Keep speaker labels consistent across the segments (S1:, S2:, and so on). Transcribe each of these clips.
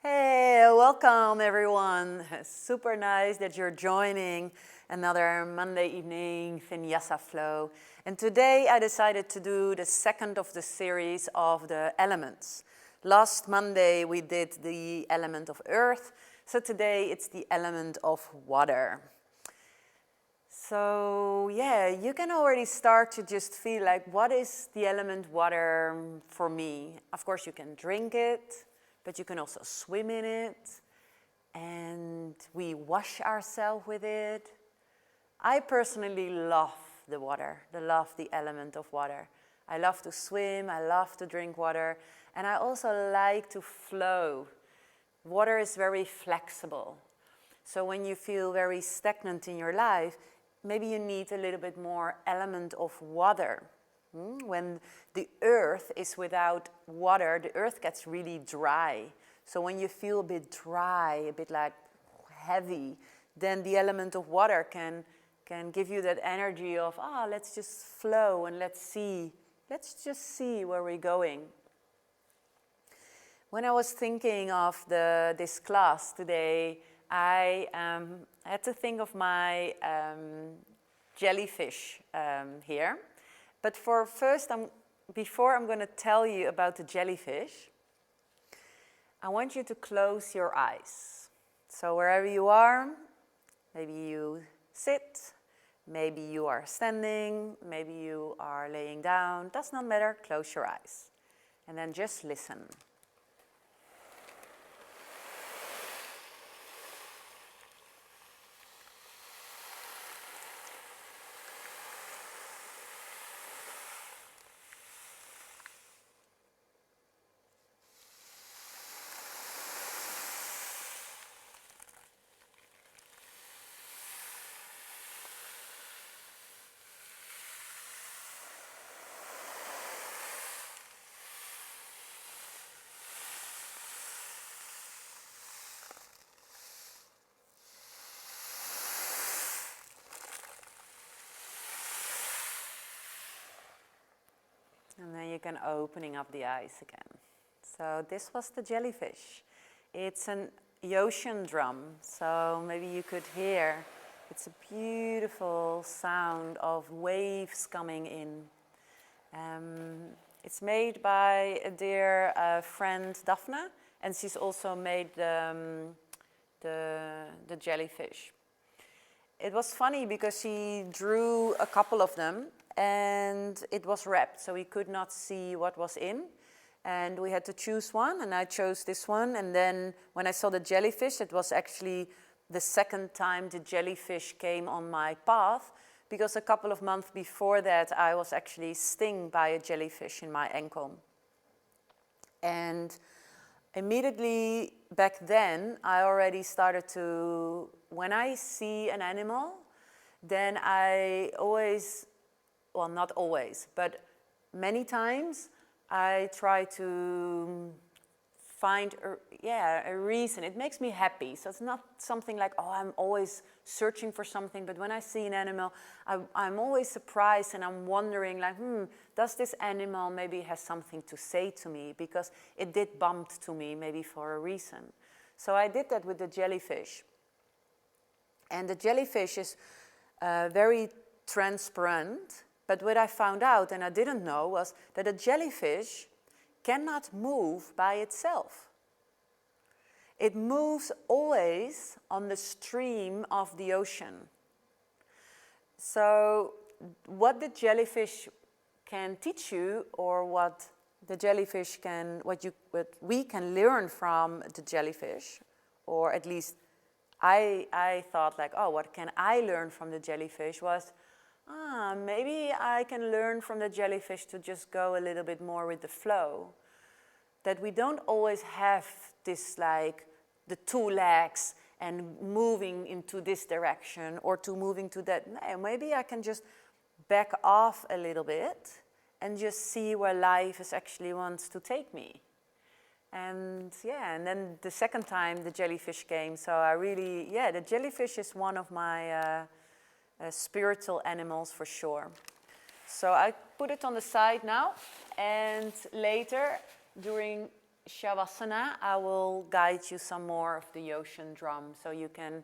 S1: Hey, welcome everyone. Super nice that you're joining another Monday evening Vinyasa Flow. And today I decided to do the second of the series of the elements. Last Monday we did the element of earth, so today it's the element of water. So yeah, you can already start to just feel like, what is the element water for me? Of course you can drink it, but you can also swim in it, and we wash ourselves with it. I personally love the water, love the element of water. I love to swim, I love to drink water, and I also like to flow. Water is very flexible. So when you feel very stagnant in your life, maybe you need a little bit more element of water. When the earth is without water, the earth gets really dry. So when you feel a bit dry, a bit like heavy, then the element of water can give you that energy of, let's just flow and let's just see where we're going. When I was thinking of this class today, I had to think of my jellyfish here. But before I'm going to tell you about the jellyfish, I want you to close your eyes. So wherever you are, maybe you sit, maybe you are standing, maybe you are laying down, does not matter, close your eyes. And then just listen. And then you can opening up the eyes again. So this was the jellyfish. It's an ocean drum, so maybe you could hear. It's a beautiful sound of waves coming in. It's made by a dear friend, Daphne, and she's also made the jellyfish. It was funny because she drew a couple of them and it was wrapped, so we could not see what was in. And we had to choose one, and I chose this one. And then when I saw the jellyfish, it was actually the second time the jellyfish came on my path, because a couple of months before that, I was actually stung by a jellyfish in my ankle. And immediately back then, I already started to, when I see an animal, then I always, well, not always, but many times I try to find a reason. It makes me happy. So it's not something like, I'm always searching for something, but when I see an animal, I'm always surprised and I'm wondering like, does this animal maybe has something to say to me, because it did bump to me maybe for a reason. So I did that with the jellyfish. And the jellyfish is very transparent, but what I found out, and I didn't know, was that a jellyfish cannot move by itself. It moves always on the stream of the ocean. So what the jellyfish can teach you, or what the jellyfish can, what we can learn from the jellyfish, or at least I thought like, what can I learn from the jellyfish, was maybe I can learn from the jellyfish to just go a little bit more with the flow. That we don't always have this like the two legs and moving into this direction or to moving to that. No, maybe I can just back off a little bit and just see where life is actually wants to take me. And and then the second time the jellyfish came, so I really, the jellyfish is one of my spiritual animals for sure. So I put it on the side now, and later during Shavasana, I will guide you some more of the ocean drum, so you can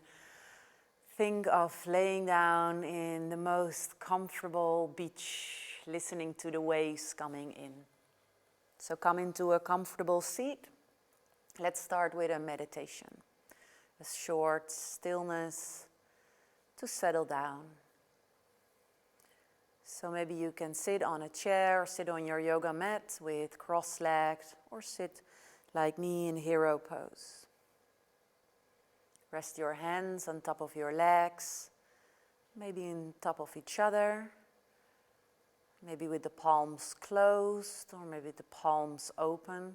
S1: think of laying down in the most comfortable beach, listening to the waves coming in. So come into a comfortable seat. Let's start with a meditation, a short stillness to settle down. So maybe you can sit on a chair, or sit on your yoga mat with cross-legged, or sit like me in hero pose. Rest your hands on top of your legs, maybe on top of each other, maybe with the palms closed, or maybe the palms open.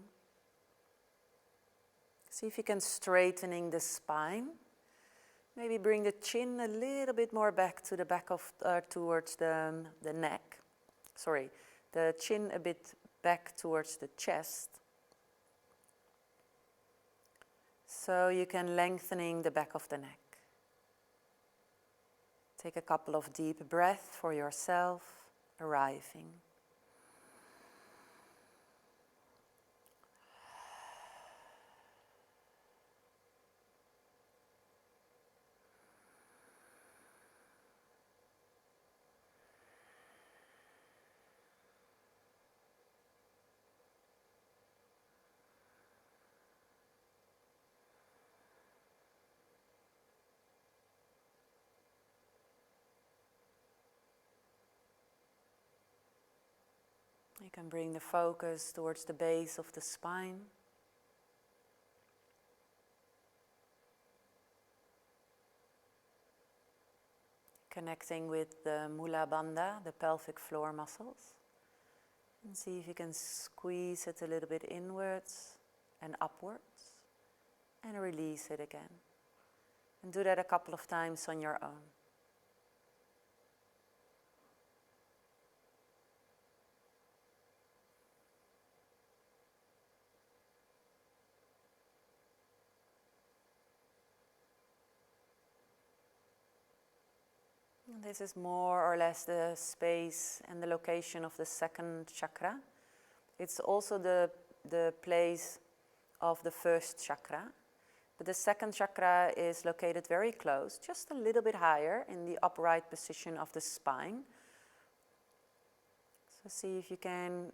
S1: See if you can straightening the spine. Maybe bring the chin a little bit more back to the back of, towards the neck. Sorry, the chin a bit back towards the chest. So you can lengthening the back of the neck. Take a couple of deep breaths for yourself, arriving. You can bring the focus towards the base of the spine. Connecting with the Mula Bandha, the pelvic floor muscles. And see if you can squeeze it a little bit inwards and upwards. And release it again. And do that a couple of times on your own. This is more or less the space and the location of the second chakra. It's also the place of the first chakra. But the second chakra is located very close, just a little bit higher in the upright position of the spine. So see if you can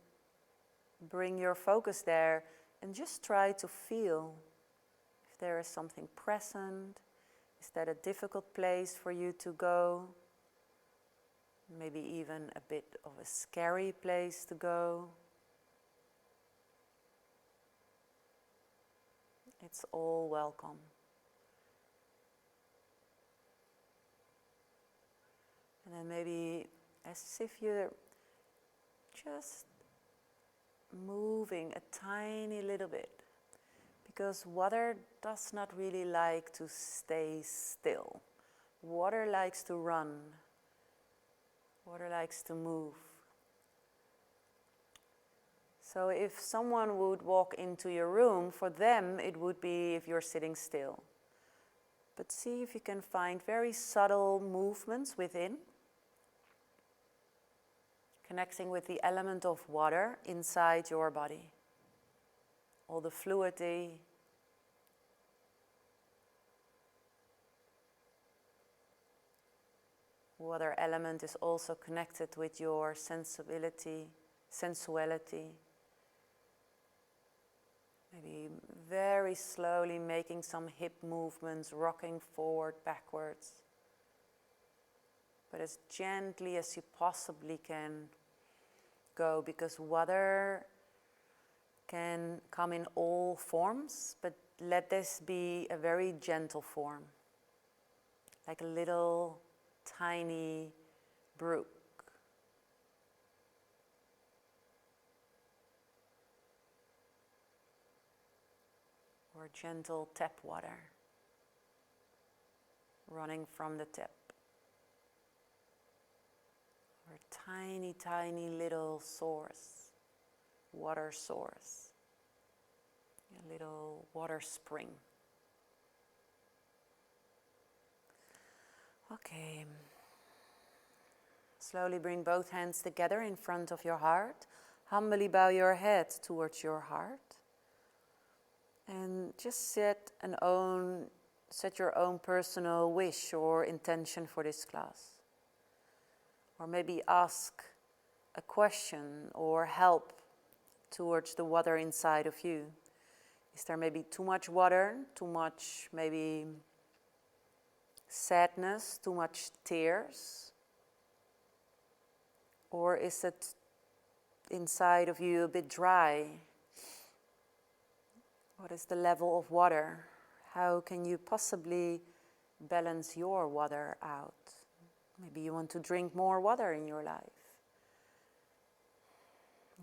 S1: bring your focus there and just try to feel if there is something present. Is that a difficult place for you to go? Maybe even a bit of a scary place to go. It's all welcome. And then maybe as if you're just moving a tiny little bit. Because water does not really like to stay still. Water likes to run. Water likes to move. So if someone would walk into your room, for them it would be if you're sitting still. But see if you can find very subtle movements within, connecting with the element of water inside your body. All the fluidity. Water element is also connected with your sensibility, sensuality. Maybe very slowly making some hip movements, rocking forward, backwards. But as gently as you possibly can go, because water can come in all forms, but let this be a very gentle form, like a little tiny brook. Or gentle tap water running from the tap. Or tiny, tiny little source, water source, a little water spring. Okay. Slowly bring both hands together in front of your heart. Humbly bow your head towards your heart. And just set your own personal wish or intention for this class. Or maybe ask a question or help towards the water inside of you. Is there maybe too much water, too much maybe sadness, too much tears? Or is it inside of you a bit dry? What is the level of water? How can you possibly balance your water out? Maybe you want to drink more water in your life.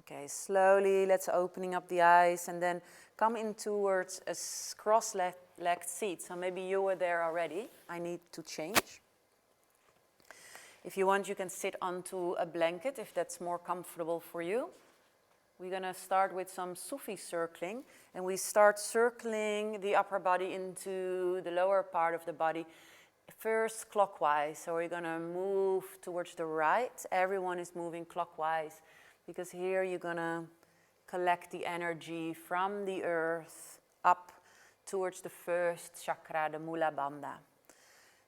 S1: Okay, slowly let's opening up the eyes and then come in towards a cross-legged seat. So maybe you were there already. I need to change. If you want, you can sit onto a blanket if that's more comfortable for you. We're going to start with some Sufi circling, and we start circling the upper body into the lower part of the body, first clockwise. So we're going to move towards the right. Everyone is moving clockwise, because here you're going to collect the energy from the earth up towards the first chakra, the Mula Bandha.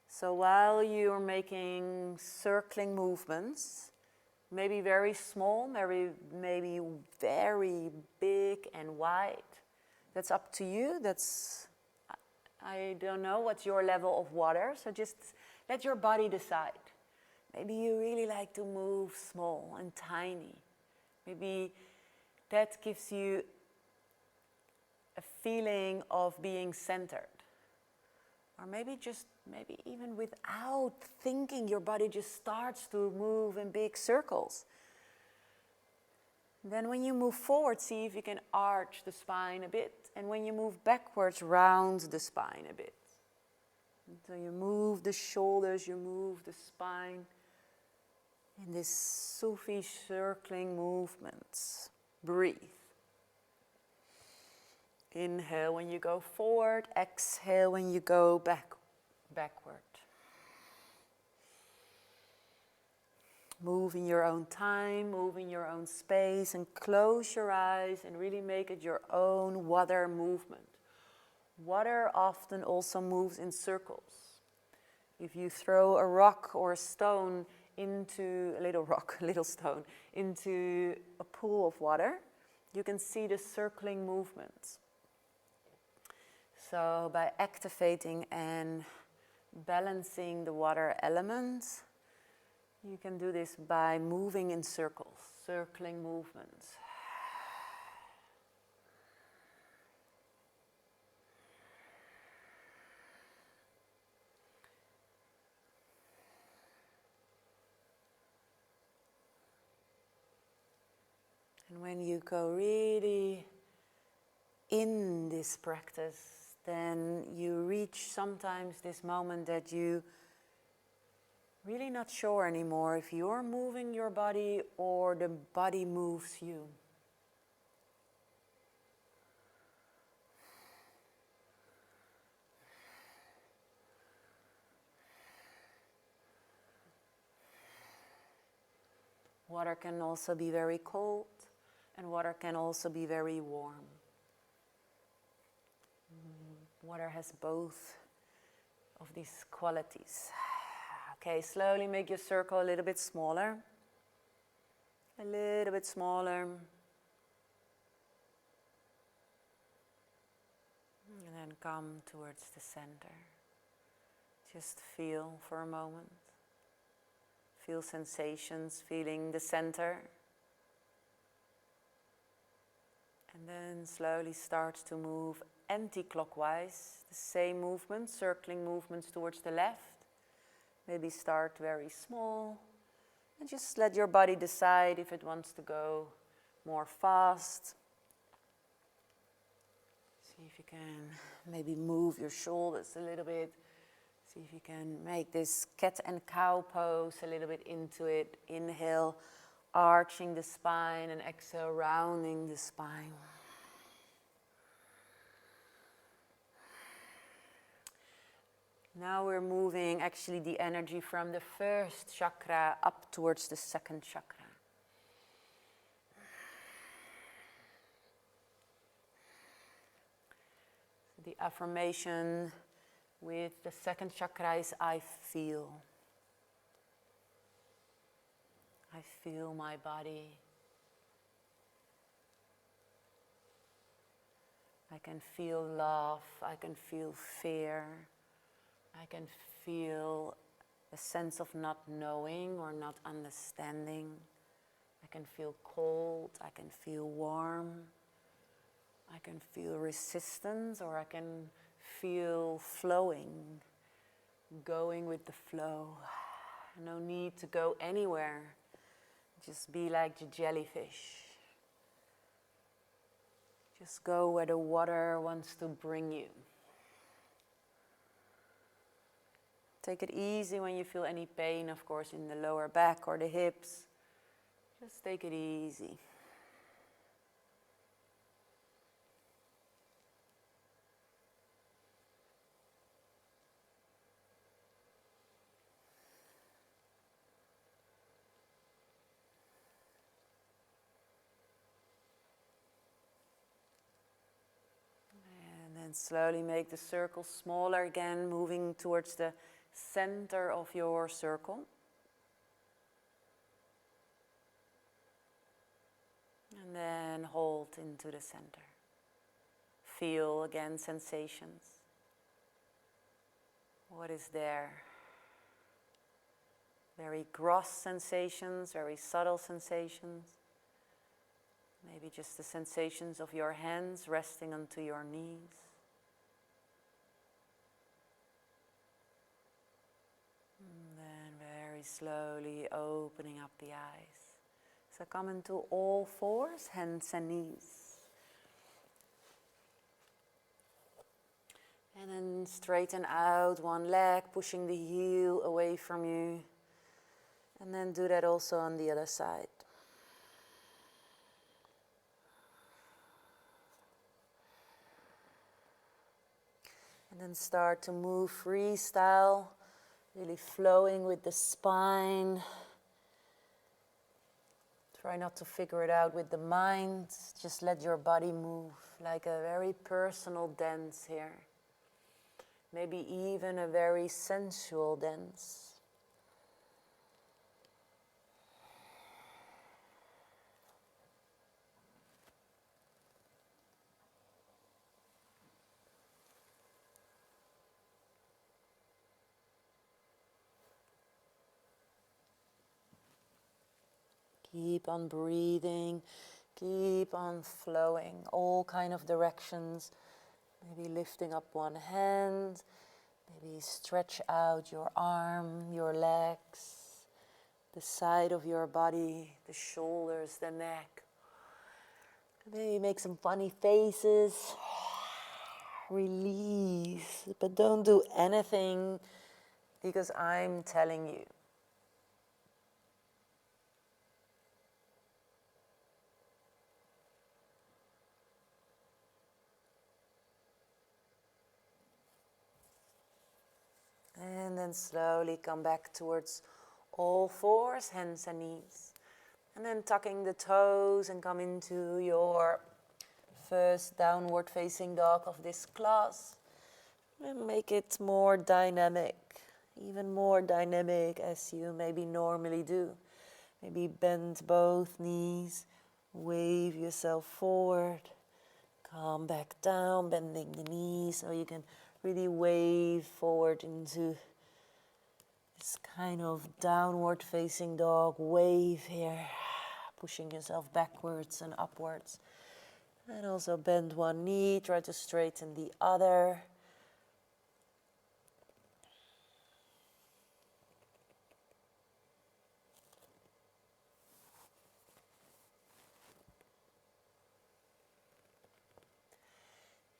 S1: So while you're making circling movements, maybe very small, maybe very big and wide, that's up to you. I don't know what's your level of water, so just let your body decide. Maybe you really like to move small and tiny. Maybe that gives you a feeling of being centered. Or maybe even without thinking, your body just starts to move in big circles. Then when you move forward, see if you can arch the spine a bit. And when you move backwards, round the spine a bit. So you move the shoulders, you move the spine. In this Sufi circling movements. Breathe. Inhale when you go forward, exhale when you go backward. Move in your own time, move in your own space, and close your eyes and really make it your own water movement. Water often also moves in circles. If you throw a rock or a stone into a little stone, into a pool of water, you can see the circling movements. So by activating and balancing the water elements, you can do this by moving in circles, circling movements. And when you go really in this practice, then you reach sometimes this moment that you really not sure anymore if you're moving your body or the body moves you. Water can also be very cold, and water can also be very warm. Water has both of these qualities. Okay, slowly make your circle a little bit smaller. A little bit smaller. And then come towards the center. Just feel for a moment. Feel sensations, feeling the center. And then slowly start to move anti-clockwise, the same movement, circling movements towards the left. Maybe start very small and just let your body decide if it wants to go more fast. See if you can maybe move your shoulders a little bit. See if you can make this cat and cow pose a little bit into it. Inhale, arching the spine, and exhale, rounding the spine. Now we're moving actually the energy from the first chakra up towards the second chakra. The affirmation with the second chakra is I feel. I feel my body. I can feel love. I can feel fear. I can feel a sense of not knowing or not understanding. I can feel cold. I can feel warm. I can feel resistance, or I can feel flowing, going with the flow. No need to go anywhere. Just be like the jellyfish. Just go where the water wants to bring you. Take it easy when you feel any pain, of course, in the lower back or the hips. Just take it easy. And slowly make the circle smaller again, moving towards the center of your circle. And then hold into the center. Feel again sensations. What is there? Very gross sensations, very subtle sensations. Maybe just the sensations of your hands resting onto your knees. And then very slowly opening up the eyes. So come into all fours, hands and knees. And then straighten out one leg, pushing the heel away from you. And then do that also on the other side. And then start to move freestyle, really flowing with the spine. Try not to figure it out with the mind. Just let your body move like a very personal dance here. Maybe even a very sensual dance. Keep on breathing, keep on flowing, all kind of directions. Maybe lifting up one hand, maybe stretch out your arm, your legs, the side of your body, the shoulders, the neck. Maybe make some funny faces. Release, but don't do anything because I'm telling you. And then slowly come back towards all fours, hands and knees. And then tucking the toes and come into your first downward facing dog of this class. And make it more dynamic, even more dynamic as you maybe normally do. Maybe bend both knees, wave yourself forward, come back down, bending the knees so you can really wave forward into this kind of downward facing dog wave here, pushing yourself backwards and upwards. And also bend one knee, try to straighten the other.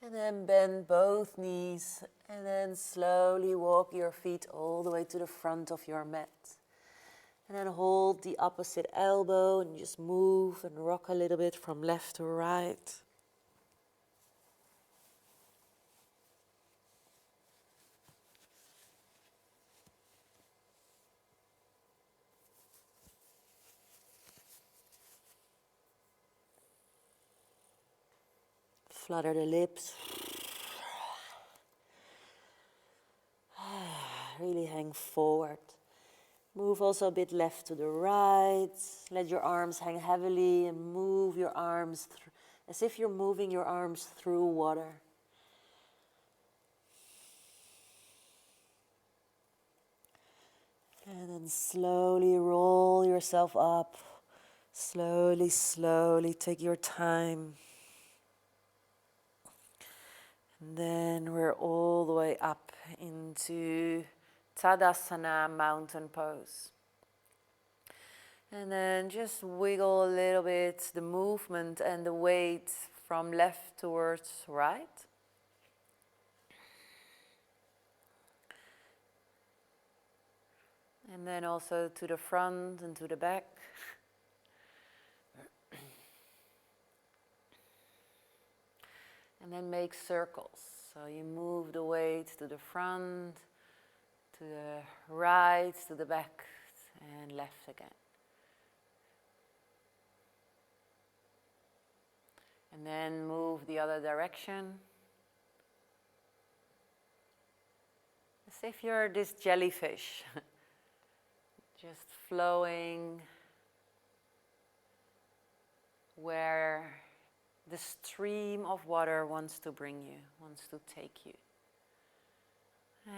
S1: And then bend both knees and then slowly walk your feet all the way to the front of your mat. And then hold the opposite elbow and just move and rock a little bit from left to right. Flutter the lips.
S2: really hang forward. Move also a bit left to the right. Let your arms hang heavily and move your arms as if you're moving your arms through water. And then slowly roll yourself up. Slowly, slowly take your time. And then we're all the way up into Tadasana, mountain pose. And then just wiggle a little bit the movement and the weight from left towards right. And then also to the front and to the back. And then make circles. So you move the weight to the front, to the right, to the back, and left again. And then move the other direction. As if you're this jellyfish, just flowing where the stream of water wants to bring you, wants to take you.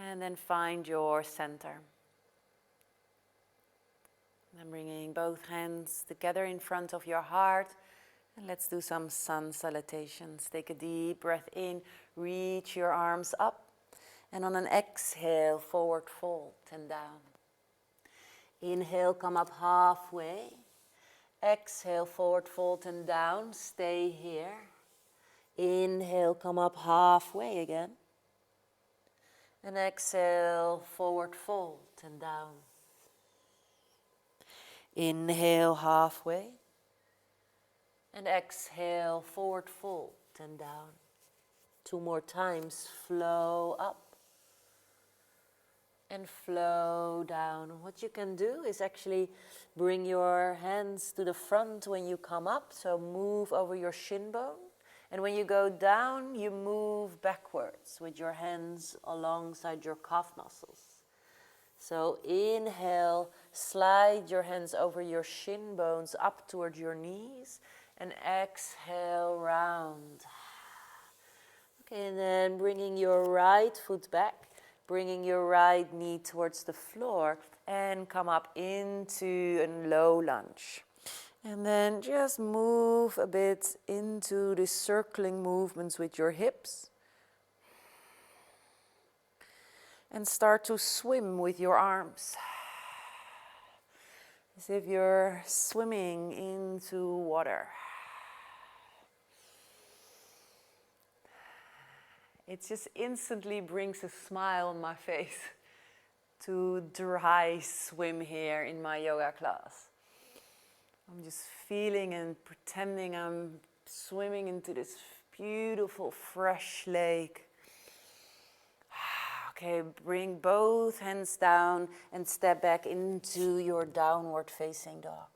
S2: And then find your center. And bringing both hands together in front of your heart. And let's do some sun salutations. Take a deep breath in, reach your arms up. And on an exhale, forward fold and down. Inhale, come up halfway. Exhale, forward fold and down. Stay here. Inhale, come up halfway again. And exhale, forward fold and down. Inhale, halfway. And exhale, forward fold and down. 2 more times, flow up. And flow down. What you can do is actually bring your hands to the front when you come up. So move over your shin bone. And when you go down, you move backwards with your hands alongside your calf muscles. So inhale, slide your hands over your shin bones up towards your knees. And exhale, round. Okay, and then bringing your right foot back. Bringing your right knee towards the floor and come up into a low lunge. And then just move a bit into the circling movements with your hips. And start to swim with your arms. As if you're swimming into water. It just instantly brings a smile on my face to dry swim here in my yoga class. I'm just feeling and pretending I'm swimming into this beautiful fresh lake. Okay, bring both hands down and step back into your downward facing dog.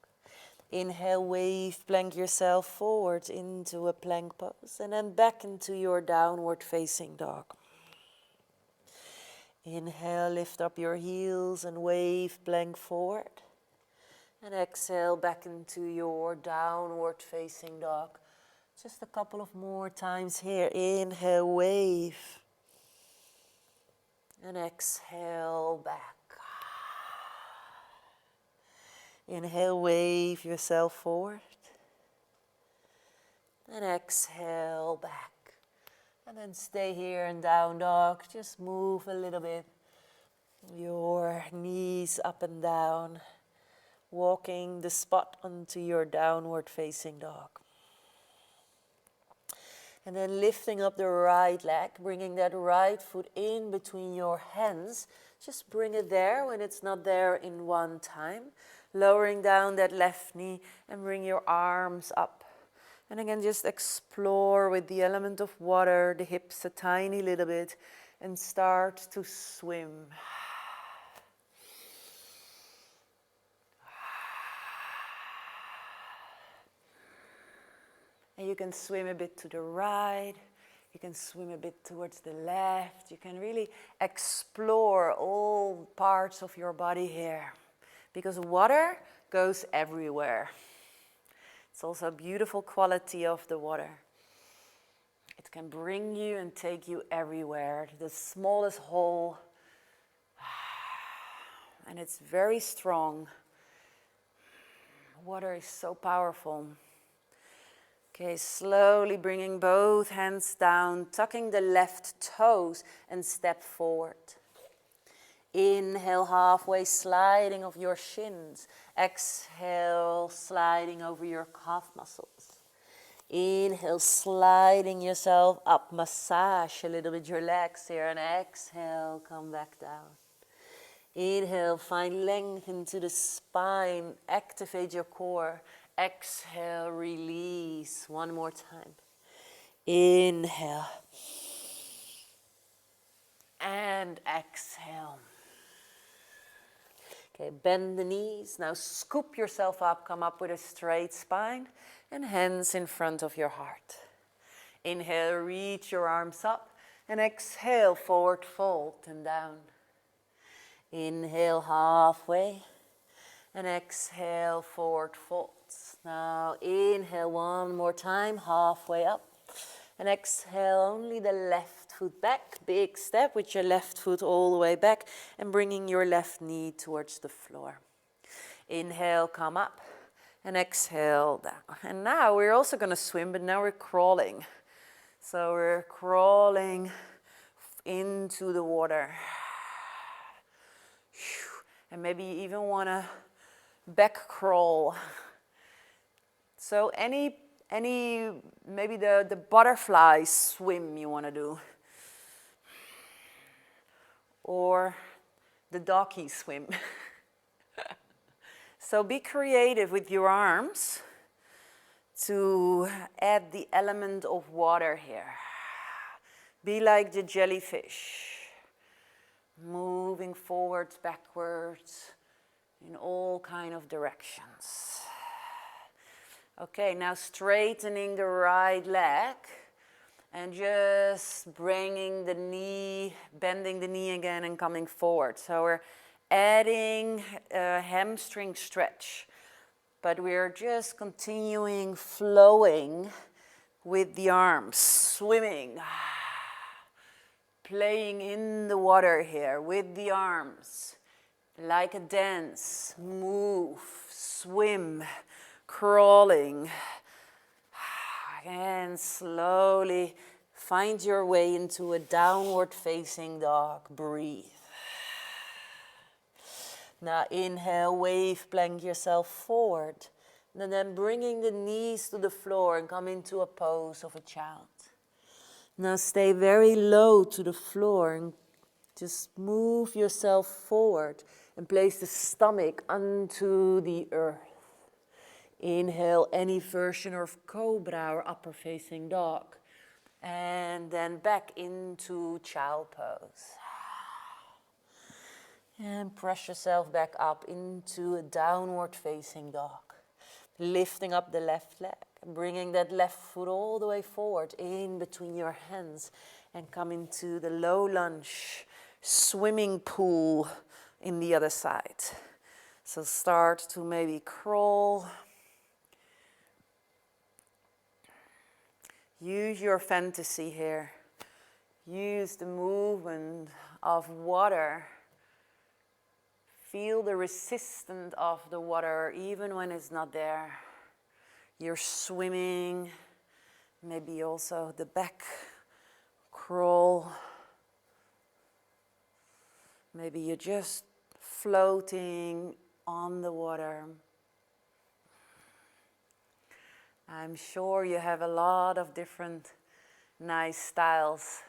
S2: Inhale, wave, plank yourself forward into a plank pose and then back into your downward facing dog. Inhale, lift up your heels and wave, plank forward. And exhale, back into your downward facing dog. Just a couple of more times here. Inhale, wave. And exhale, back. Inhale, wave yourself forward. And exhale, back. And then stay here in down dog. Just move a little bit. Your knees up and down. Walking the spot onto your downward facing dog. And then lifting up the right leg. Bringing that right foot in between your hands. Just bring it there when it's not there in one time. Lowering down that left knee and bring your arms up. And again, just explore with the element of water, the hips a tiny little bit, and start to swim. And you can swim a bit to the right,
S1: You can swim a bit towards the left. You can really explore all parts of your body here, because water goes everywhere. It's also a beautiful quality of the water. It can bring you and take you everywhere, to the smallest hole. And it's very strong. Water is so powerful. Okay, slowly bringing both hands down, tucking the left toes and step forward. Inhale, halfway sliding of your shins. Exhale, sliding over your calf muscles. Inhale, sliding yourself up. Massage a little bit your legs here. And exhale, come back down. Inhale, find length into the spine. Activate your core. Exhale, release. One more time. Inhale. And exhale. Okay, bend the knees. Now scoop yourself up. Come up with a straight spine and hands in front of your heart. Inhale, reach your arms up. And exhale, forward fold and down. Inhale, halfway. And exhale, forward folds. Now inhale one more time, halfway up. And exhale, only the left foot back. Big step with your left foot all the way back and bringing your left knee towards the floor. Inhale, come up. And exhale down. And now we're also going to swim, but now we're crawling. So we're crawling into the water. And maybe you even want to back crawl. So maybe the butterfly swim you want to do. Or the doggy swim. So be creative with your arms to add the element of water here. Be like the jellyfish, moving forwards, backwards, in all kind of directions. Okay, now straightening the right leg and just bringing the knee, bending the knee again and coming forward. So we're adding a hamstring stretch, but we're just continuing flowing with the arms, swimming, playing in the water here with the arms, like a dance, move, swim, crawling, and slowly find your way into a downward facing dog. Breathe. Now inhale, wave plank yourself forward. And then bringing the knees to the floor and come into a pose of a child. Now stay very low to the floor and just move yourself forward and place the stomach onto the earth. Inhale, any version of cobra or upper facing dog. And then back into child pose. And press yourself back up into a downward facing dog. Lifting up the left leg, bringing that left foot all the way forward in between your hands and come into the low lunge swimming pool in the other side. So start to maybe crawl. Use your fantasy here. Use the movement of water. Feel the resistance of the water even when it's not there. You're swimming, maybe also the back crawl. Maybe you're just floating on the water. I'm sure you have a lot of different nice styles.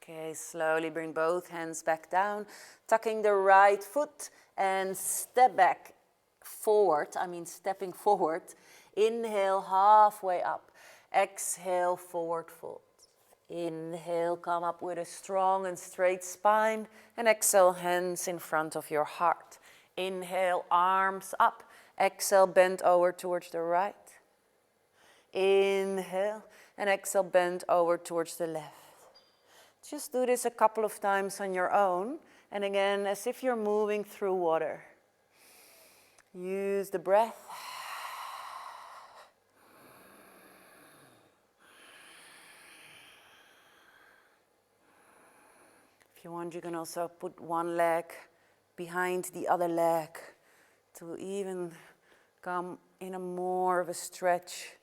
S1: Okay, slowly bring both hands back down, tucking the right foot and step back forward, stepping forward. Inhale, halfway up. Exhale, forward fold. Inhale, come up with a strong and straight spine. And exhale, hands in front of your heart. Inhale, arms up. Exhale, bend over towards the right. Inhale, and exhale, bend over towards the left. Just do this a couple of times on your own. And again, as if you're moving through water. Use the breath. If you want, you can also put one leg behind the other leg to even come in a more of a stretch.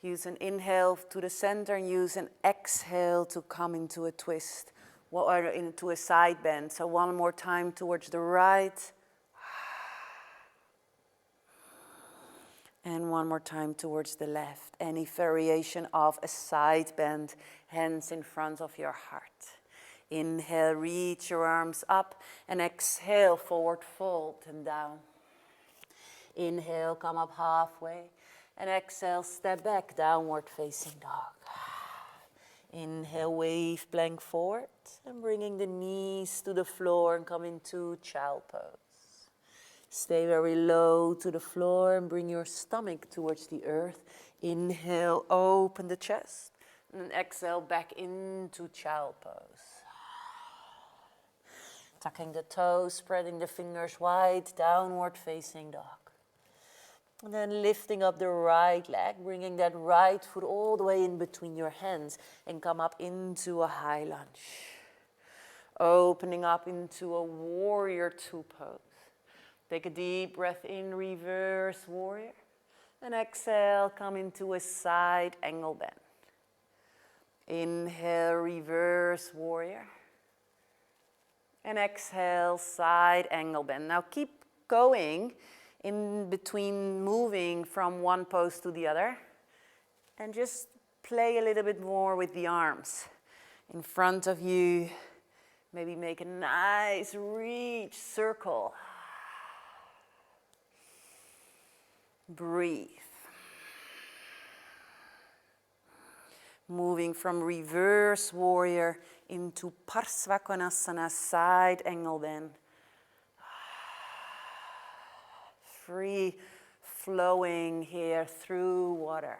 S1: Use an inhale to the center and use an exhale to come into a twist or into a side bend. So one more time towards the right. And one more time towards the left. Any variation of a side bend, hands in front of your heart. Inhale, reach your arms up, and exhale, forward fold and down. Inhale, come up halfway, and exhale, step back, downward facing dog. Inhale, wave plank forward, and bringing the knees to the floor and come into child pose. Stay very low to the floor and bring your stomach towards the earth. Inhale, open the chest, and then exhale back into child pose. Tucking the toes, spreading the fingers wide, downward facing dog. And then lifting up the right leg, bringing that right foot all the way in between your hands and come up into a high lunge. Opening up into a warrior two pose. Take a deep breath in, reverse warrior. And exhale, come into a side angle bend. Inhale, reverse warrior. And exhale, side angle bend. Now keep going in between moving from one pose to the other. And just play a little bit more with the arms. In front of you, maybe make a nice reach circle. Breathe. Moving from reverse warrior into Parsvakonasana, side angle bend. Free flowing here through water.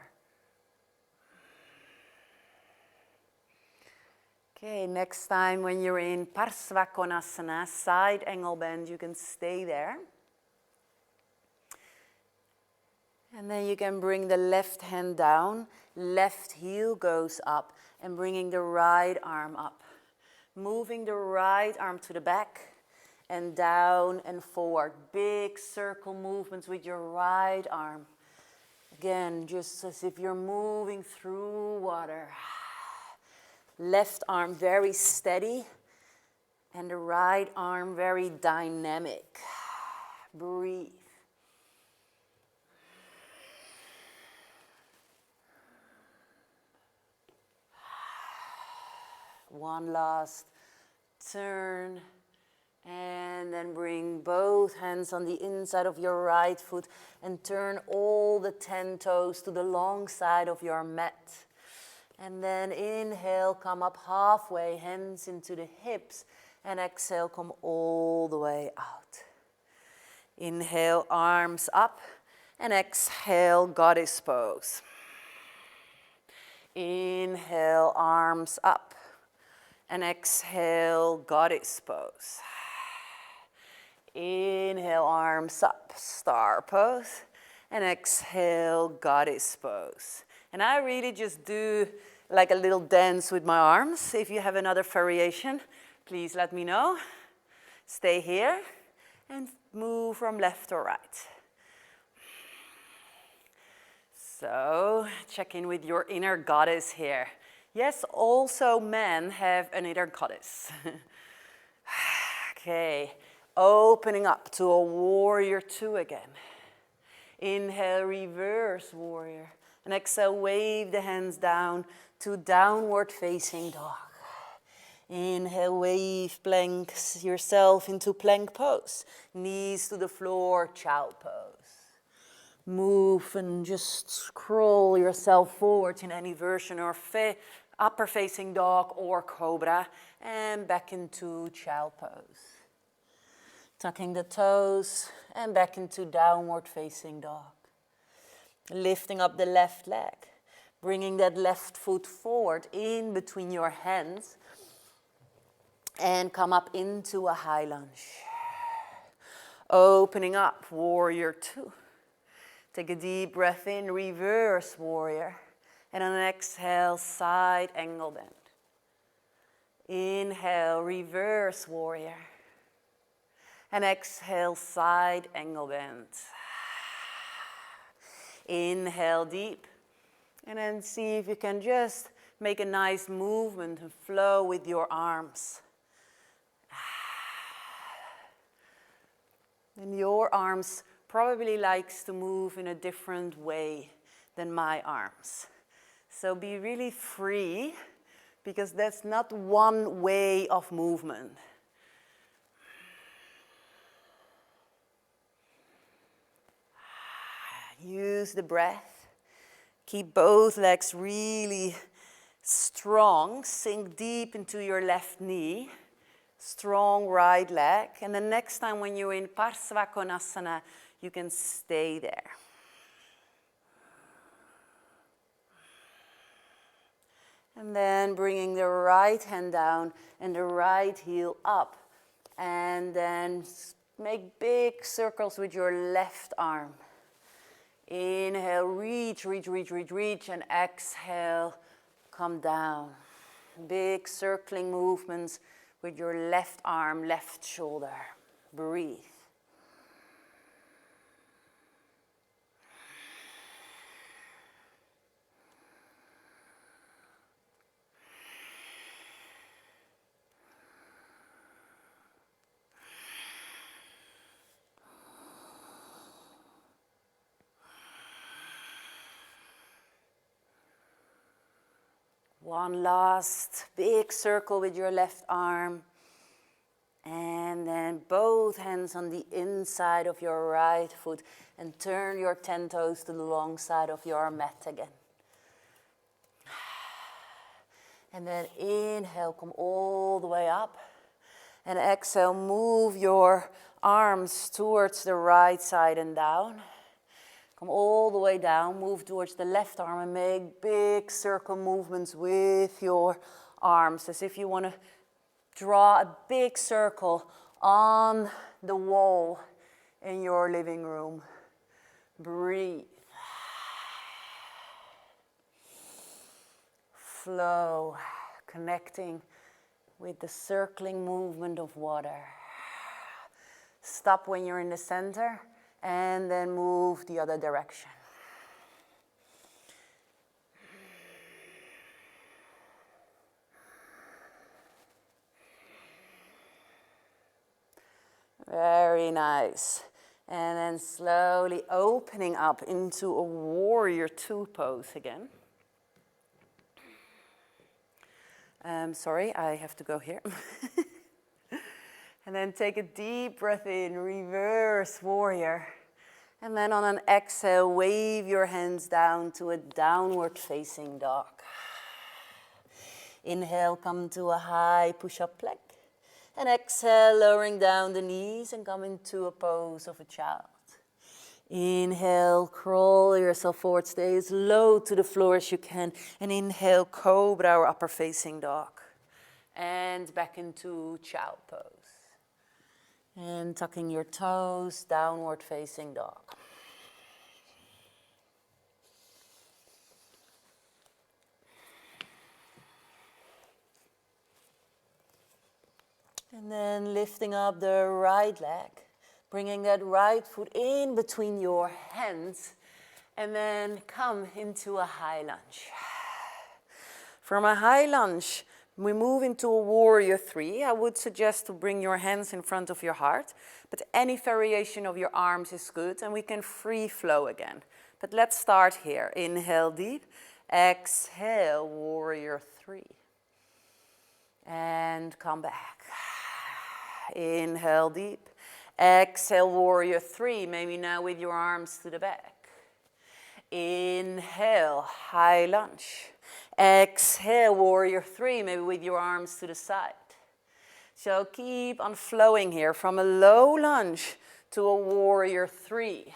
S1: Okay, next time when you're in Parsvakonasana, side angle bend, you can stay there. And then you can bring the left hand down, left heel goes up, and bringing the right arm up. Moving the right arm to the back, and down and forward. Big circle movements with your right arm. Again, just as if you're moving through water. Left arm very steady, and the right arm very dynamic. Breathe. One last turn, and then bring both hands on the inside of your right foot and turn all the 10 toes to the long side of your mat. And then inhale, come up halfway, hands into the hips, and exhale, come all the way out. Inhale, arms up, and exhale, goddess pose. Inhale, arms up. And exhale, goddess pose. Inhale, arms up, star pose. And exhale, goddess pose. And I really just do like a little dance with my arms. If you have another variation, please let me know. Stay here and move from left to right. So, check in with your inner goddess here. Yes, also men have an inner goddess. Okay, opening up to a warrior two again. Inhale, reverse warrior. And exhale, wave the hands down to downward facing dog. Inhale, wave plank yourself into plank pose. Knees to the floor, child pose. Move and just scroll yourself forward in any version or upper facing dog or cobra. and back into child pose. Tucking the toes and back into downward facing dog. Lifting up the left leg, bringing that left foot forward in between your hands and come up into a high lunge. Opening up, warrior two. Take a deep breath in, reverse warrior. And on an exhale, side angle bend. Inhale, reverse warrior. And exhale, side angle bend. Inhale deep. And then see if you can just make a nice movement and flow with your arms. And your arms probably likes to move in a different way than my arms. So be really free, because that's not one way of movement. Use the breath. Keep both legs really strong. Sink deep into your left knee. Strong right leg. And the next time when you're in Parsvakonasana, you can stay there. And then bringing the right hand down and the right heel up. And then make big circles with your left arm. Inhale, reach, reach, reach, reach, reach. And exhale, come down. Big circling movements with your left arm, left shoulder. Breathe. One last big circle with your left arm. And then both hands on the inside of your right foot. And turn your 10 toes to the long side of your mat again. And then inhale, come all the way up. And exhale, move your arms towards the right side and down. Come all the way down, move towards the left arm and make big circle movements with your arms, as if you want to draw a big circle on the wall in your living room. Breathe. Flow, connecting with the circling movement of water. Stop when you're in the center. And then move the other direction. Very nice. And then slowly opening up into a warrior two pose again. Sorry, I have to go here. And then take a deep breath in, reverse warrior. And then on an exhale, wave your hands down to a downward facing dog. Inhale, come to a high push-up plank. And exhale, lowering down the knees and come into a pose of a child. Inhale, crawl yourself forward, stay as low to the floor as you can. And inhale, cobra or upper facing dog. And back into child pose. And tucking your toes, downward facing dog. And then lifting up the right leg, bringing that right foot in between your hands, and then come into a high lunge. From a high lunge, we move into a warrior three. I would suggest to bring your hands in front of your heart, but any variation of your arms is good, and we can free flow again. But let's start here. Inhale deep, exhale, warrior three. And come back. Inhale deep, exhale, warrior three, maybe now with your arms to the back. Inhale, high lunge. Exhale, warrior three, maybe with your arms to the side. So keep on flowing here from a low lunge to a warrior 3.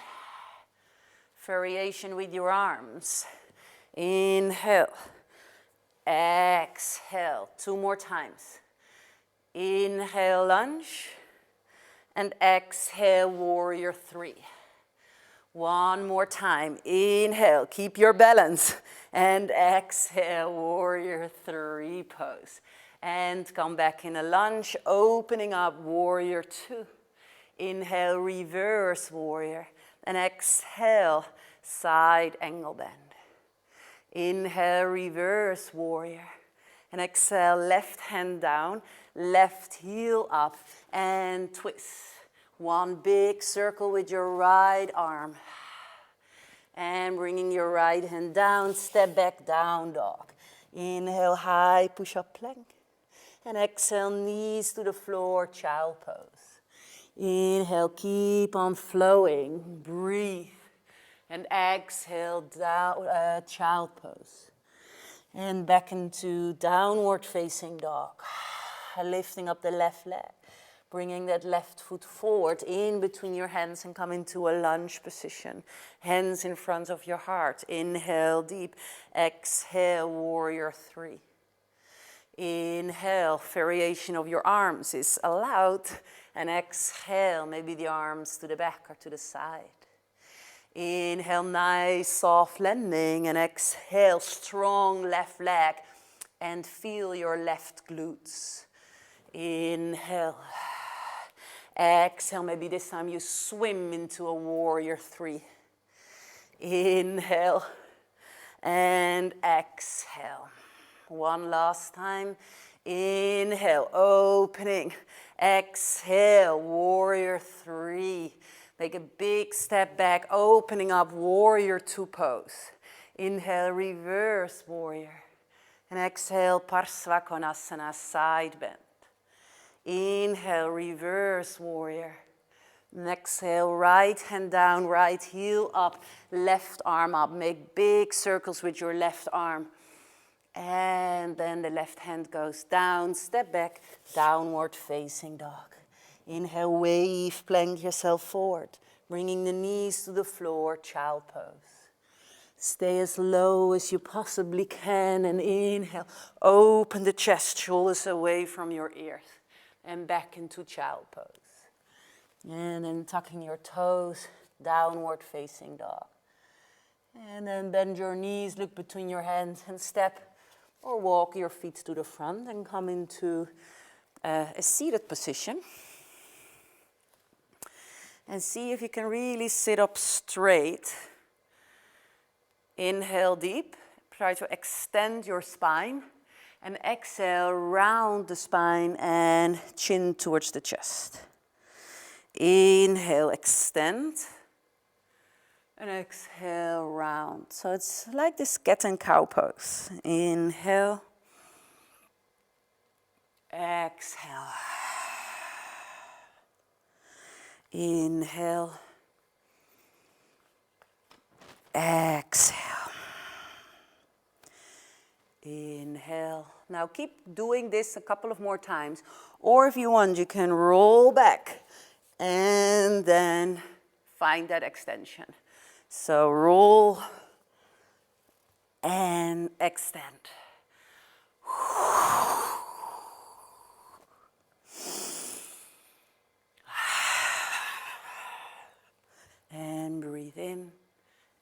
S1: Variation with your arms. Inhale. Exhale. 2 more times. Inhale, lunge. And exhale, warrior 3. 1 more time. Inhale, keep your balance. And exhale, warrior 3 pose. And come back in a lunge, opening up, warrior 2. Inhale, reverse warrior. And exhale, side angle bend. Inhale, reverse warrior. And exhale, left hand down, left heel up, and twist. 1 big circle with your right arm. And bringing your right hand down, step back, down dog. Inhale, high push-up plank. And exhale, knees to the floor, child pose. Inhale, keep on flowing, breathe. And exhale, down, child pose. And back into downward facing dog. Lifting up the left leg. Bringing that left foot forward in between your hands and come into a lunge position. Hands in front of your heart. Inhale deep. Exhale, warrior 3. Inhale, variation of your arms is allowed. And exhale, maybe the arms to the back or to the side. Inhale, nice soft landing. And exhale, strong left leg. And feel your left glutes. Inhale. Exhale, maybe this time you swim into a warrior 3. Inhale and exhale. 1 last time. Inhale, opening. Exhale, warrior 3. Make a big step back, opening up, warrior 2 pose. Inhale, reverse warrior. And exhale, Parsvakonasana, side bend. Inhale, reverse warrior. And exhale, right hand down, right heel up, left arm up. Make big circles with your left arm. And then the left hand goes down, step back, downward facing dog. Inhale, wave, plank yourself forward. Bringing the knees to the floor, child pose. Stay as low as you possibly can. And inhale, open the chest, shoulders away from your ears. And back into child pose. And then tucking your toes, downward facing dog. And then bend your knees, look between your hands and step or walk your feet to the front and come into a seated position. And see if you can really sit up straight. Inhale deep, try to extend your spine. And exhale, round the spine and chin towards the chest. Inhale, extend. And exhale, round. So it's like this cat and cow pose. Inhale. Exhale. Inhale. Exhale. Inhale. Now keep doing this a couple of more times. Or if you want, you can roll back and then find that extension. So roll and extend. And breathe in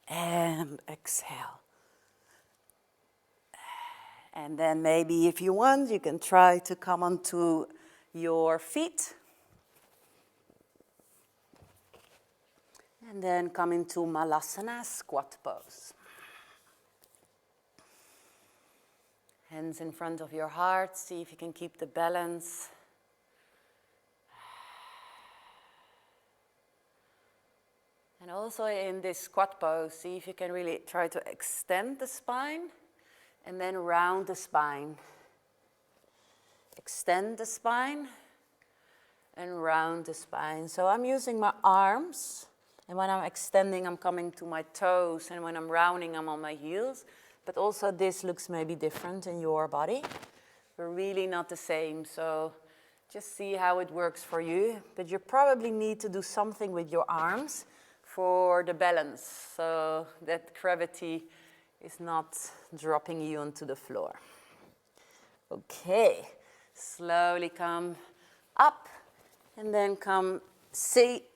S1: and exhale. And then maybe if you want, you can try to come onto your feet. And then come into Malasana, squat pose. Hands in front of your heart, see if you can keep the balance. And also in this squat pose, see if you can really try to extend the spine. And then round the spine. Extend the spine and round the spine. So I'm using my arms. And when I'm extending, I'm coming to my toes. And when I'm rounding, I'm on my heels. But also this looks maybe different in your body. We're really not the same. So Just see how it works for you. But you probably need to do something with your arms for the balance, so that gravity is not dropping you onto the floor. Okay, slowly come up and then come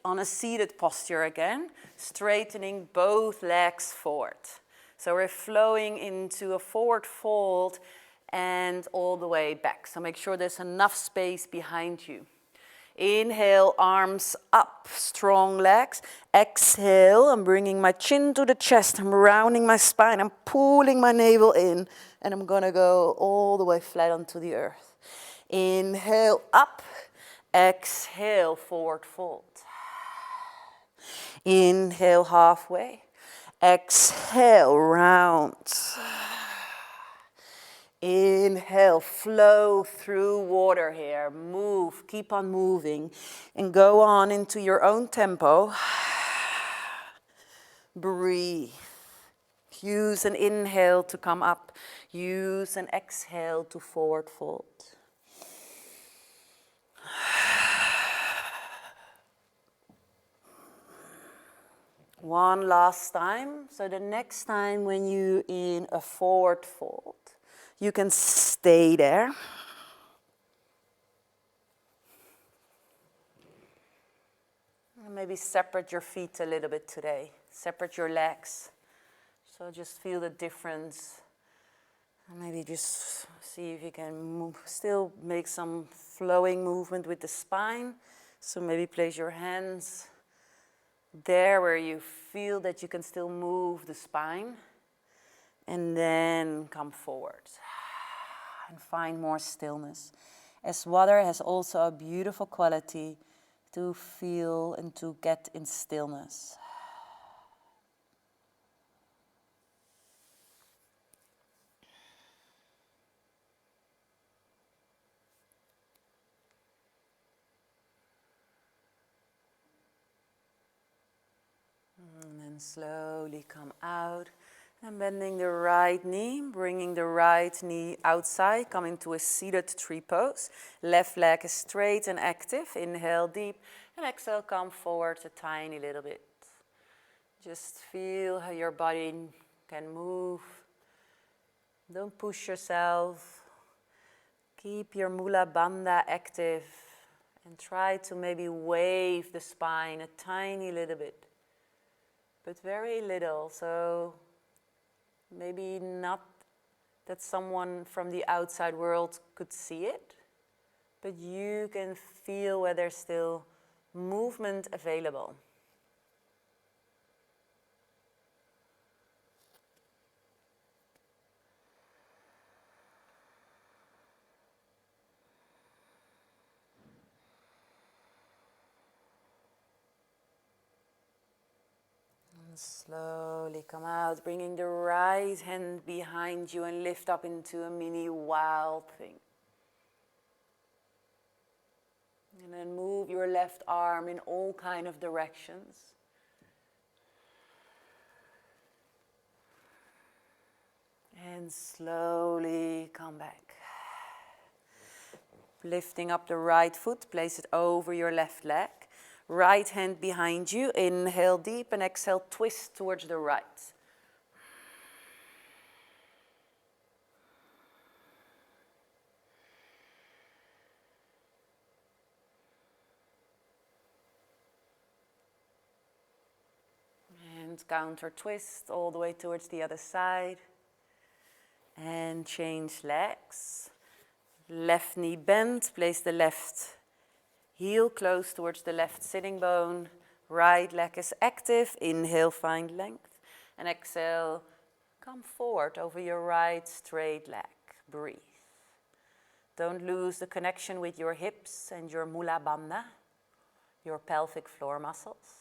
S1: on a seated posture again, straightening both legs forward. So we're flowing into a forward fold and all the way back. So make sure there's enough space behind you. Inhale, arms up, strong legs. Exhale, I'm bringing my chin to the chest. I'm rounding my spine. I'm pulling my navel in. And I'm going to go all the way flat onto the earth. Inhale, up. Exhale, forward fold. Inhale, halfway. Exhale, round. Inhale, flow through water here. Move, keep on moving. And go on into your own tempo. Breathe. Use an inhale to come up. Use an exhale to forward fold. One last time. So the next time when you're in a forward fold, you can stay there. And maybe separate your feet a little bit today. Separate your legs. So just feel the difference. And maybe just see if you can still make some flowing movement with the spine. So maybe place your hands there where you feel that you can still move the spine. And then come forward. And find more stillness. As water has also a beautiful quality to feel and to get in stillness. And then slowly come out. And bending the right knee, bringing the right knee outside, come into a seated tree pose. Left leg is straight and active. Inhale deep and exhale, come forward a tiny little bit. Just feel how your body can move. Don't push yourself. Keep your Mula Bandha active and try to maybe wave the spine a tiny little bit, but very little. So maybe not that someone from the outside world could see it, but you can feel where there's still movement available. And slowly come out, bringing the right hand behind you and lift up into a mini wild thing. And then move your left arm in all kind of directions. And slowly come back. Lifting up the right foot, place it over your left leg. Right hand behind you, inhale deep and exhale, twist towards the right. And counter twist all the way towards the other side. And change legs. Left knee bent, place the left heel close towards the left sitting bone. Right leg is active. Inhale, find length. And exhale, come forward over your right straight leg. Breathe. Don't lose the connection with your hips and your Mula Bandha, your pelvic floor muscles.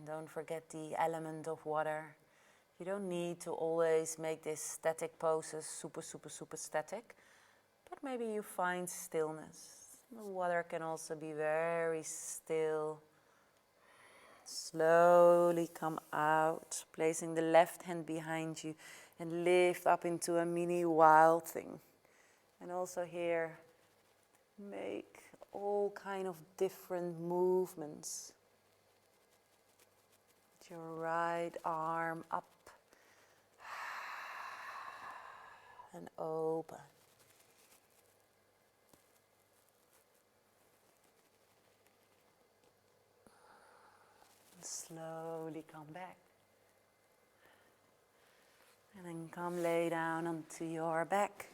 S1: Don't forget the element of water. You don't need to always make these static poses super, super, super static, but maybe you find stillness. The water can also be very still. Slowly come out, placing the left hand behind you and lift up into a mini wild thing. And also here, make all kind of different movements. With your right arm up and open. And slowly come back. And then come lay down onto your back.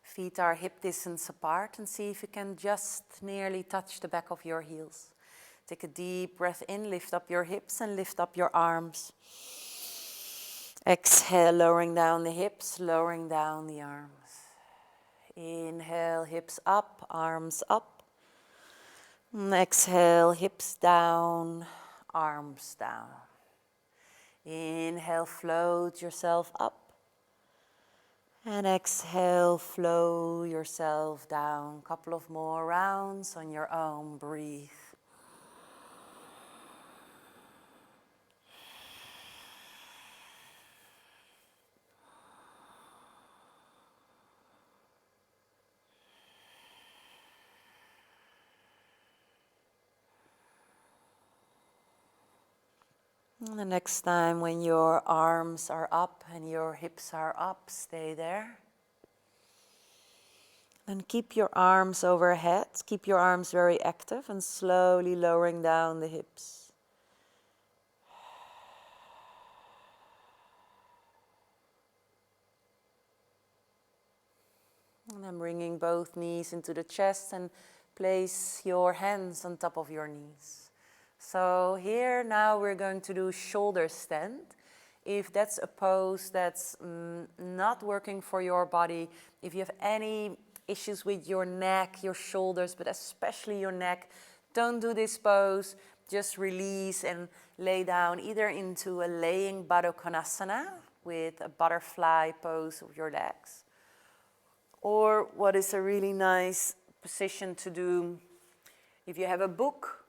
S1: Feet are hip distance apart, and see if you can just nearly touch the back of your heels. Take a deep breath in, lift up your hips and lift up your arms. Exhale, lowering down the hips, lowering down the arms. Inhale, hips up, arms up. And exhale, hips down, arms down. Inhale, float yourself up. And exhale, flow yourself down. Couple of more rounds on your own. Breathe. And the next time when your arms are up and your hips are up, stay there. And keep your arms overhead, keep your arms very active and slowly lowering down the hips. And then bringing both knees into the chest and place your hands on top of your knees. So here now we're going to do shoulder stand. If that's a pose that's not working for your body, if you have any issues with your neck, your shoulders, but especially your neck, don't do this pose. Just release and lay down either into a laying Baddha Konasana with a butterfly pose of your legs. Or what is a really nice position to do if you have a book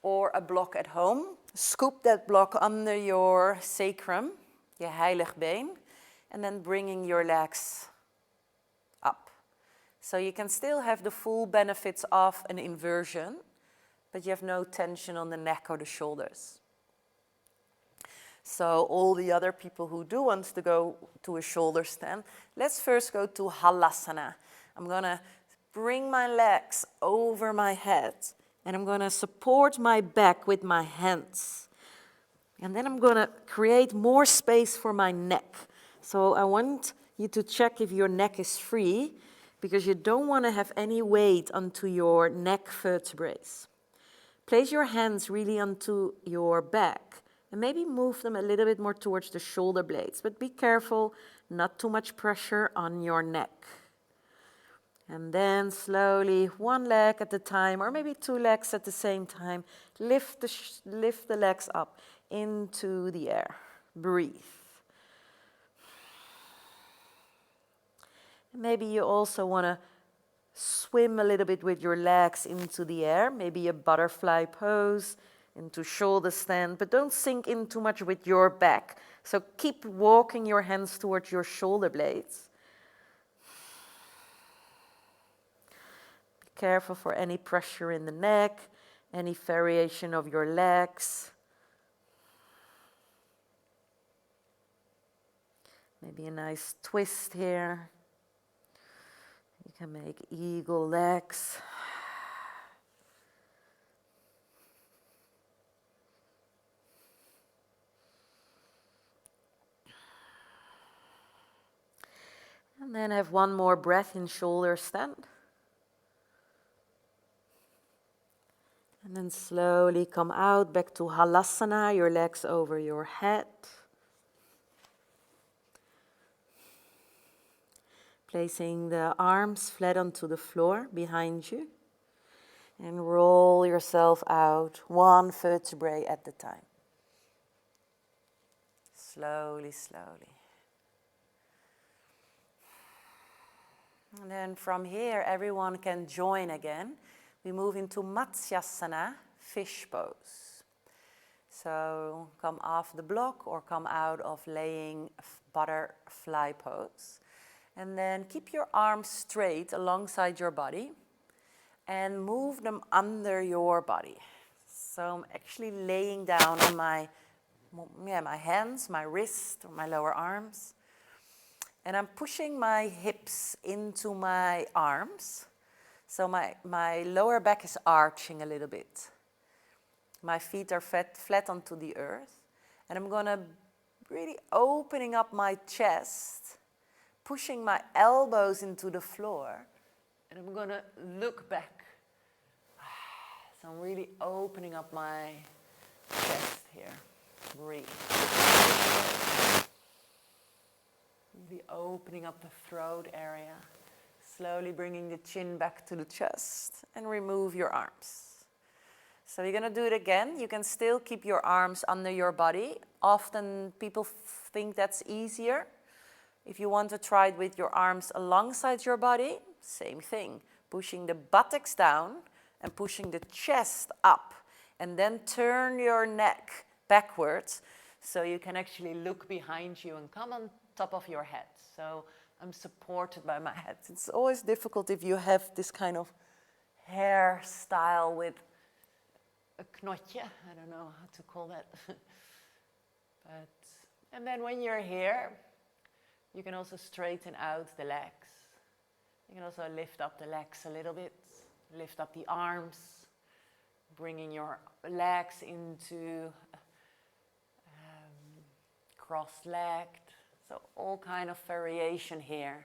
S1: or a block at home, scoop that block under your sacrum, je heiligbeen, and then bringing your legs up. So you can still have the full benefits of an inversion, but you have no tension on the neck or the shoulders. So all the other people who do want to go to a shoulder stand, let's first go to Halasana. I'm gonna bring my legs over my head. And I'm going to support my back with my hands. And then I'm going to create more space for my neck. So I want you to check if your neck is free, because you don't want to have any weight onto your neck vertebrae. Place your hands really onto your back. And maybe move them a little bit more towards the shoulder blades. But be careful, not too much pressure on your neck. And then slowly, one leg at a time, or maybe two legs at the same time, lift the legs up into the air. Breathe. And maybe you also want to swim a little bit with your legs into the air, maybe a butterfly pose, into shoulder stand, but don't sink in too much with your back. So keep walking your hands towards your shoulder blades. Careful for any pressure in the neck, any variation of your legs. Maybe a nice twist here. You can make eagle legs. And then have one more breath in shoulder stand. And then slowly come out back to Halasana, your legs over your head. Placing the arms flat onto the floor behind you. And roll yourself out, one vertebrae at a time. Slowly, slowly. And then from here, everyone can join again. We move into Matsyasana, fish pose. So come off the block or come out of laying butterfly pose. And then keep your arms straight alongside your body and move them under your body. So I'm actually laying down on my hands, my wrist, or my lower arms. And I'm pushing my hips into my arms. So my lower back is arching a little bit. My feet are flat onto the earth. And I'm going to really opening up my chest, pushing my elbows into the floor. And I'm going to look back. So I'm really opening up my chest here. Breathe. Really opening up the throat area. Slowly bringing the chin back to the chest. And remove your arms. So you're going to do it again. You can still keep your arms under your body. Often people think that's easier. If you want to try it with your arms alongside your body, same thing. Pushing the buttocks down and pushing the chest up. And then turn your neck backwards so you can actually look behind you and come on top of your head. So I'm supported by my head. It's always difficult if you have this kind of hairstyle with a knotje. I don't know how to call that. And then when you're here, you can also straighten out the legs. You can also lift up the legs a little bit. Lift up the arms. Bringing your legs into cross-legged. So all kind of variation here.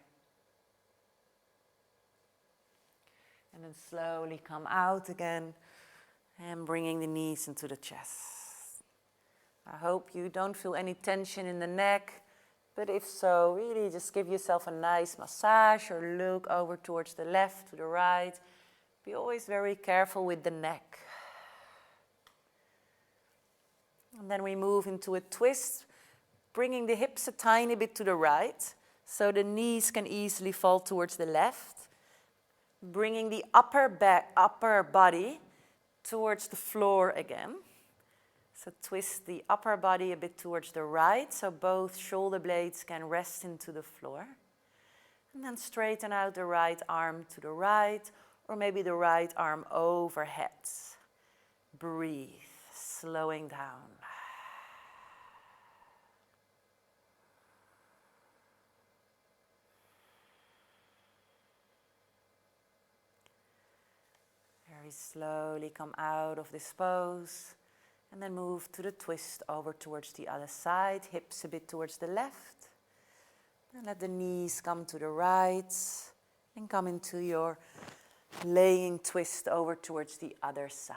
S1: And then slowly come out again and bringing the knees into the chest. I hope you don't feel any tension in the neck, but if so, really just give yourself a nice massage or look over towards the left, to the right. Be always very careful with the neck. And then we move into a twist, bringing the hips a tiny bit to the right, so the knees can easily fall towards the left. Bringing the upper body towards the floor again. So twist the upper body a bit towards the right, so both shoulder blades can rest into the floor. And then straighten out the right arm to the right, or maybe the right arm overhead. Breathe, slowing down. Very slowly come out of this pose and then move to the twist over towards the other side, hips a bit towards the left. And let the knees come to the right and come into your laying twist over towards the other side.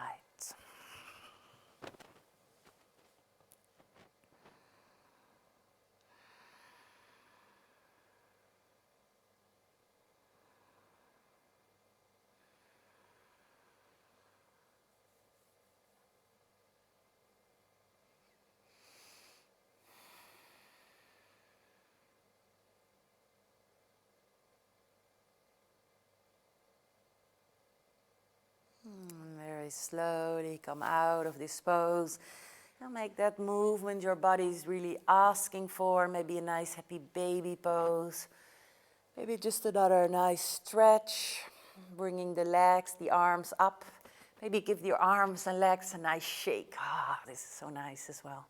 S1: Very slowly come out of this pose and make that movement your body is really asking for. Maybe a nice happy baby pose. Maybe just another nice stretch. Bringing the legs, the arms up. Maybe give your arms and legs a nice shake. This is so nice as well.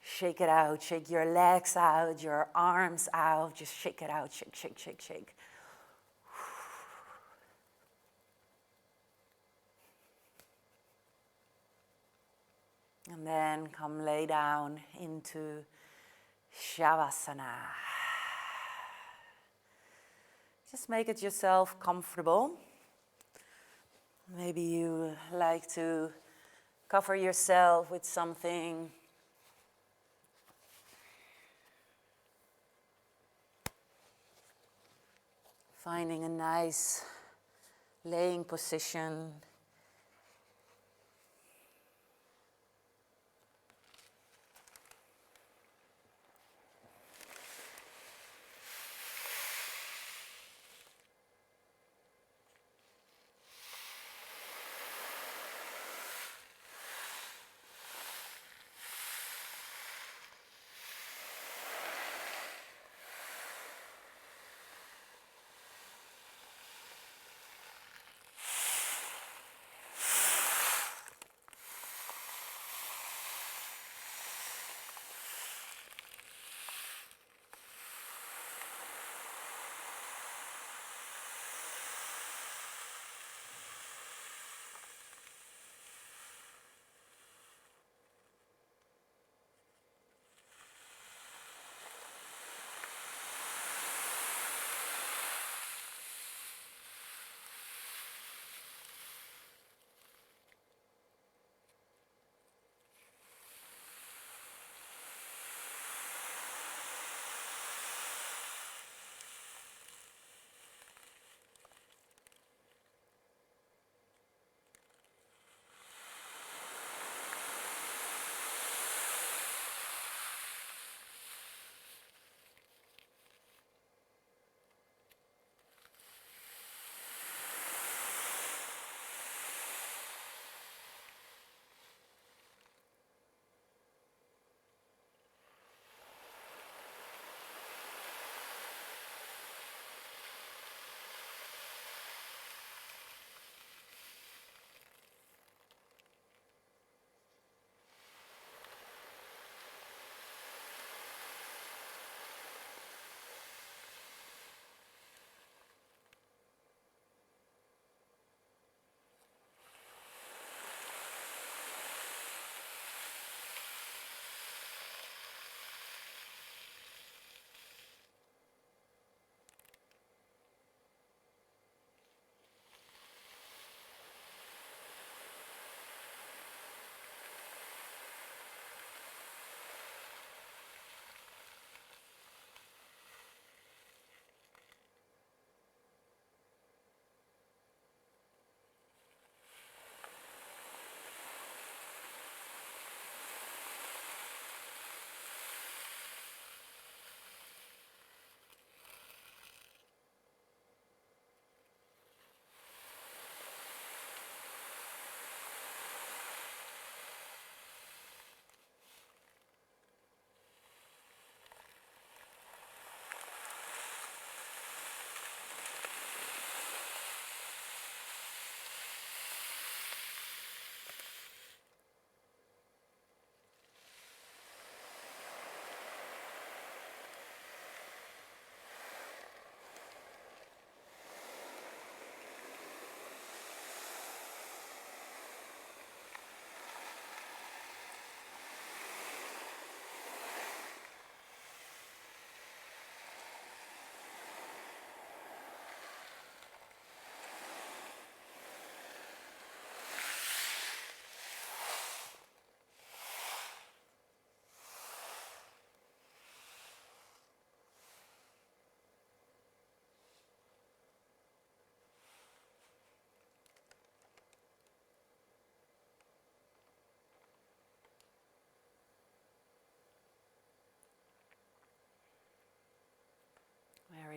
S1: Shake it out. Shake your legs out, your arms out. Just shake it out. Shake, shake, shake, shake. And then come lay down into Shavasana. Just make it yourself comfortable. Maybe you like to cover yourself with something. Finding a nice laying position.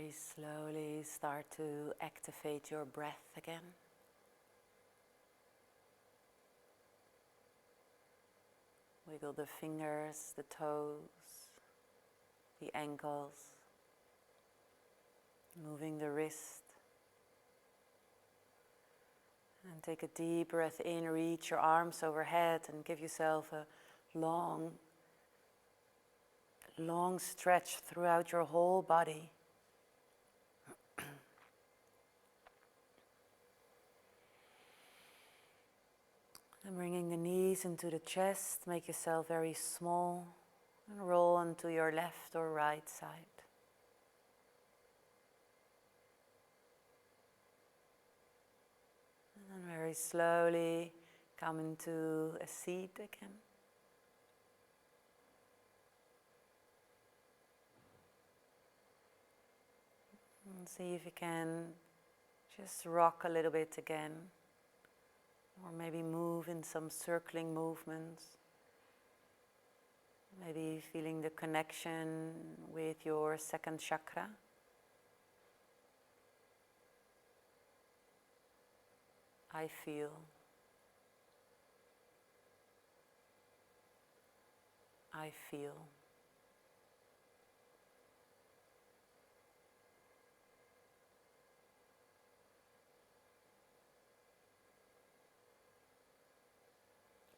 S1: Very slowly start to activate your breath again. Wiggle the fingers, the toes, the ankles, moving the wrist. And take a deep breath in, reach your arms overhead and give yourself a long stretch throughout your whole body. And bringing the knees into the chest, make yourself very small and roll onto your left or right side. And then very slowly come into a seat again. And see if you can just rock a little bit again. Or maybe move in some circling movements. Maybe feeling the connection with your second chakra. I feel. I feel.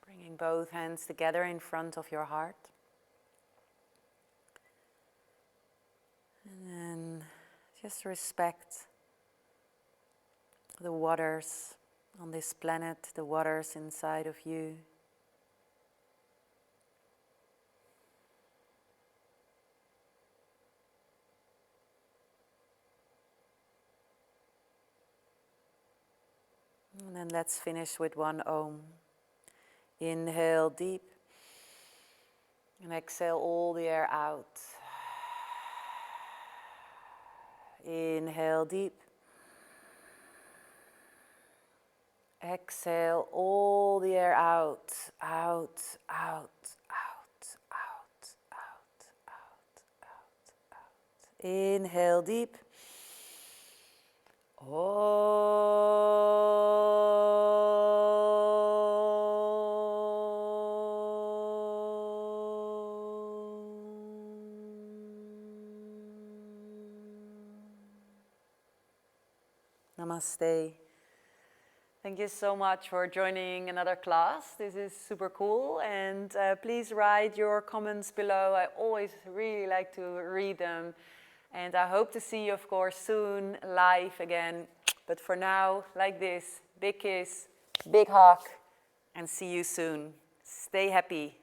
S1: Bringing both hands together in front of your heart. And then just respect the waters on this planet, the waters inside of you. And then let's finish with one Om. Inhale deep and exhale all the air out. Inhale deep. Exhale all the air out, out, out, out, out, out, out, out, out. Inhale deep. Namaste. Thank you so much for joining another class. This is super cool, and please write your comments below. I always really like to read them, and I hope to see you, of course, soon live again. But for now, like this, big kiss, big hug, and see you soon. Stay happy.